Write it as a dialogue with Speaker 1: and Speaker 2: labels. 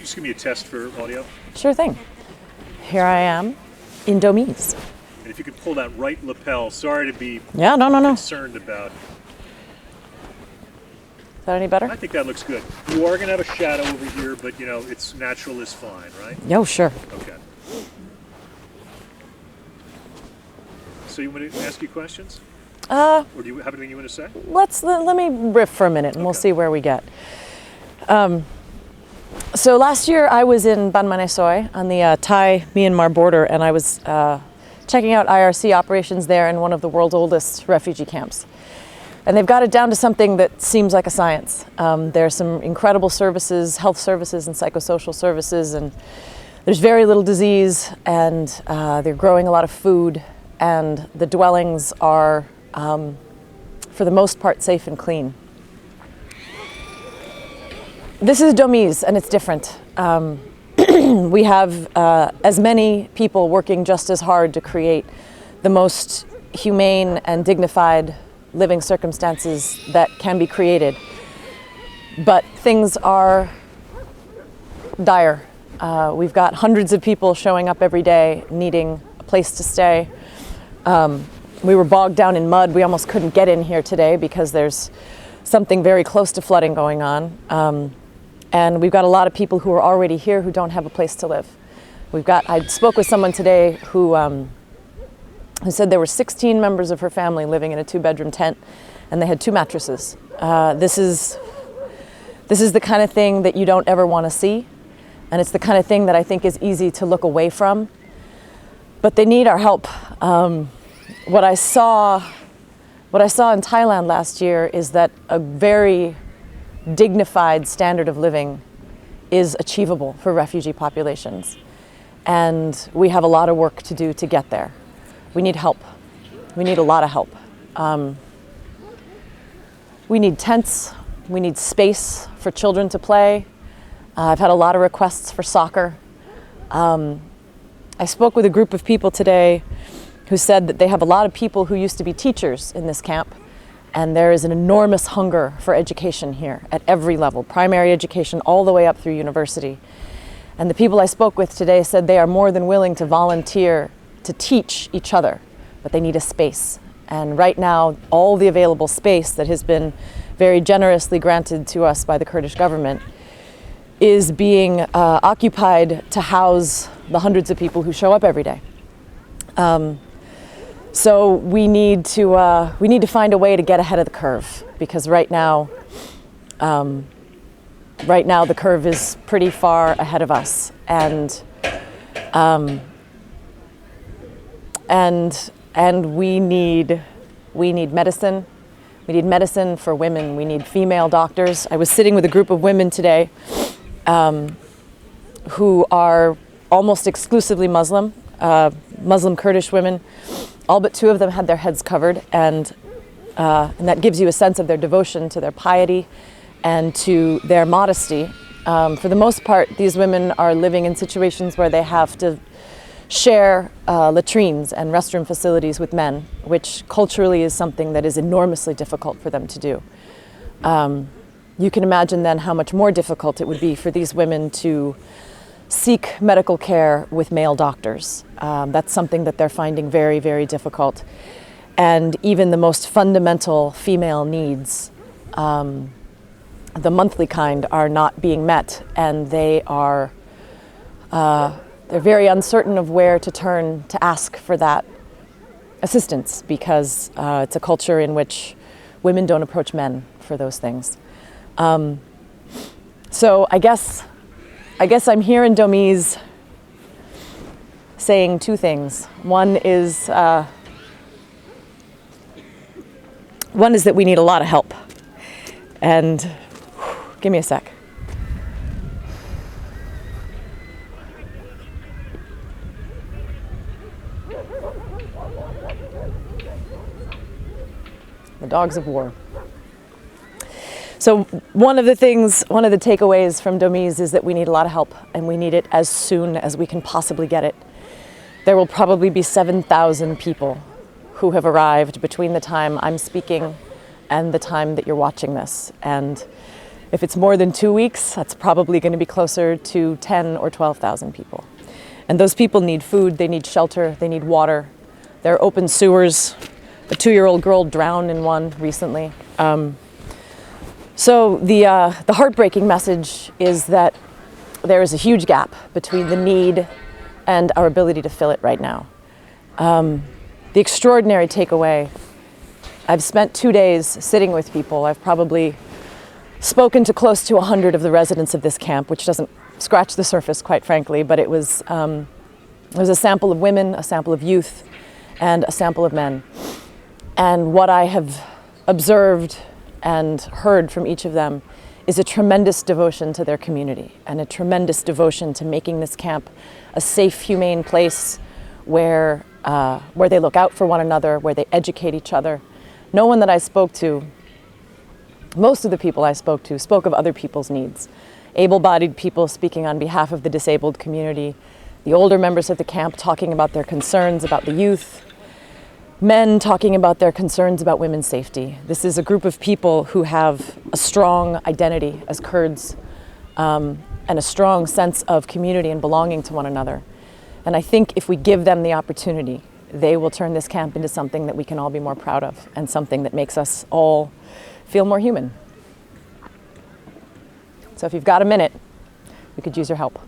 Speaker 1: just give me a test for audio?
Speaker 2: Sure thing. Here I am in Domiz.
Speaker 1: And if you could pull that right lapel, sorry to be
Speaker 2: no.
Speaker 1: concerned about.
Speaker 2: Is that any better?
Speaker 1: I think that looks good. You are going to have a shadow over here, but you know, it's natural is fine, right?
Speaker 2: Oh, sure.
Speaker 1: Okay. So you want to ask you questions? Or do you have anything you want to say?
Speaker 2: Let me riff for a minute and we'll see where we get. So last year I was in Ban Mae Soi on the Thai-Myanmar border, and I was checking out IRC operations there in one of the world's oldest refugee camps. And they've got it down to something that seems like a science. There are some incredible services, health services and psychosocial services, and there's very little disease, and they're growing a lot of food, and the dwellings are, for the most part, safe and clean. This is Domiz, and it's different. We have as many people working just as hard to create the most humane and dignified living circumstances that can be created. But things are dire. We've got hundreds of people showing up every day needing a place to stay. We were bogged down in mud. We almost couldn't get in here today because there's something very close to flooding going on. And we've got a lot of people who are already here who don't have a place to live. I spoke with someone today who said there were 16 members of her family living in a 2-bedroom tent, and they had 2 mattresses. This is the kind of thing that you don't ever want to see, and it's the kind of thing that I think is easy to look away from. But they need our help. What I saw in Thailand last year is that a very dignified standard of living is achievable for refugee populations, and we have a lot of work to do to get there. We need help. We need a lot of help. We need tents. We need space for children to play. I've had a lot of requests for soccer. I spoke with a group of people today who said that they have a lot of people who used to be teachers in this camp, and there is an enormous hunger for education here at every level, primary education all the way up through university. And the people I spoke with today said they are more than willing to volunteer to teach each other, but they need a space. And right now, all the available space that has been very generously granted to us by the Kurdish government is being occupied to house the hundreds of people who show up every day. So we need to find a way to get ahead of the curve, because right now the curve is pretty far ahead of us, and we need medicine. We need medicine for women. We need female doctors. I was sitting with a group of women today who are almost exclusively Muslim Kurdish women. All but 2 of them had their heads covered, and that gives you a sense of their devotion to their piety and to their modesty. For the most part, these women are living in situations where they have to share latrines and restroom facilities with men, which culturally is something that is enormously difficult for them to do. You can imagine then how much more difficult it would be for these women to seek medical care with male doctors. That's something that they're finding very, very difficult. And even the most fundamental female needs, the monthly kind, are not being met, and they're very uncertain of where to turn to ask for that assistance, because it's a culture in which women don't approach men for those things. So I guess I'm here in Domiz saying 2 things. One is that we need a lot of help. And give me a sec. The dogs of war. So one of the takeaways from Domiz is that we need a lot of help, and we need it as soon as we can possibly get it. There will probably be 7,000 people who have arrived between the time I'm speaking and the time that you're watching this. And If it's more than 2 weeks, that's probably going to be closer to 10 or 12,000 people. And those people need food, they need shelter, they need water. There are open sewers. A 2-year-old girl drowned in one recently. So the heartbreaking message is that there is a huge gap between the need and our ability to fill it right now. The extraordinary takeaway, I've spent 2 days sitting with people. I've probably spoken to close to 100 of the residents of this camp, which doesn't scratch the surface, quite frankly, but it was a sample of women, a sample of youth, and a sample of men. And what I have observed and heard from each of them is a tremendous devotion to their community and a tremendous devotion to making this camp a safe, humane place where they look out for one another, where they educate each other. No one that I spoke to, most of the people I spoke to, spoke of other people's needs. Able-bodied people speaking on behalf of the disabled community, the older members of the camp talking about their concerns about the youth, men talking about their concerns about women's safety. This is a group of people who have a strong identity as Kurds and a strong sense of community and belonging to one another. And I think if we give them the opportunity, they will turn this camp into something that we can all be more proud of and something that makes us all feel more human. So if you've got a minute, we could use your help.